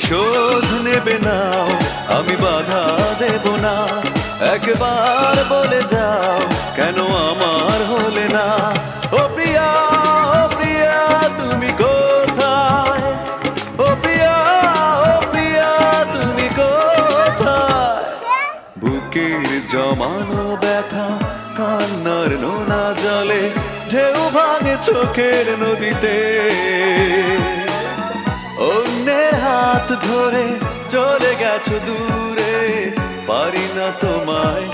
প্রতিশোধ নেবে নাও, আমি বাধা দেব না। একবার বলে যাও কেন আমার হলে না। ও প্রিয়া, ও প্রিয়া তুমি কোথায়? ও প্রিয়া, ও প্রিয়া তুমি কোথায়? বুকের জমানো ব্যথা কান্নার নোনা জলে ঢেউ ভাঙে চোখের নদীতে। অন্যের হাত ধরে চলে গেছো দূরে, পারি না তোমায়